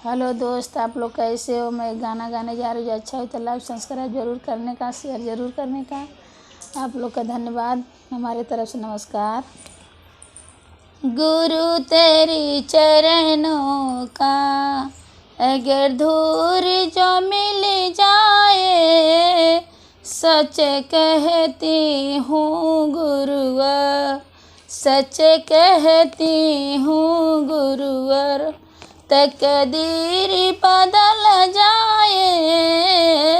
Hello दोस्त, आप लोग कैसे हो। मैं गाना गाने जा रही हूँ। अच्छा हो तो लाइक सब्सक्राइब जरूर करने का, शेयर जरूर करने का। आप लोग का धन्यवाद। हमारे तरफ से नमस्कार। गुरु तेरी चरणों का अगर धूर जो मिल जाए, सच कहती हूँ गुरुवर, सच कहती हूँ गुरुवर, तकदीर बदल जाए,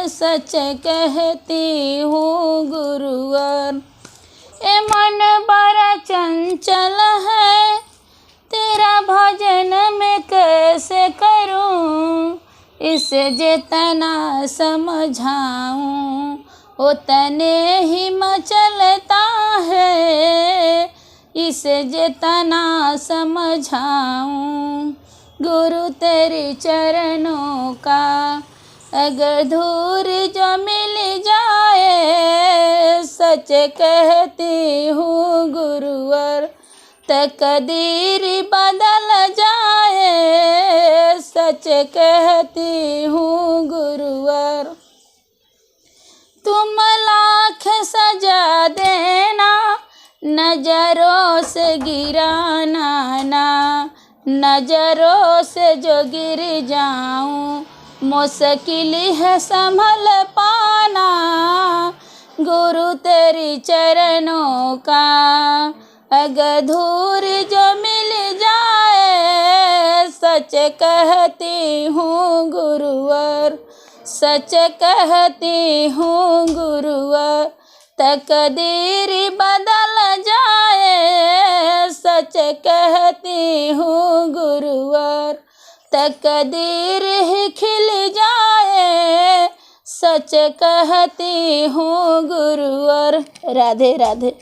सच कहती हूँ गुरुवर। ए मन बड़ा चंचल है, तेरा भजन मैं कैसे करूं, इसे जितना समझाऊं उतने ही मचलता है, इसे जितना समझाऊं। गुरु तेरी चरणों का अगर धूर जो मिल जाए, सच कहती हूँ गुरुवर, तकदीर बदल जाए, सच कहती हूँ गुरुवर। तुम लाख सजा देना, नजरों से गिराना ना, नजरों से जो गिर जाऊं मुश्किल है संभल पाना। गुरु तेरी चरणों का अगर धूर जो मिल जाए, सच कहती हूँ गुरुवर, सच कहती हूँ गुरुवर, तकदीर बदल जाए, सच कहती हूँ गुरुवर, तकदीर ही खिल जाए, सच कहती हूँ गुरुवर। राधे राधे।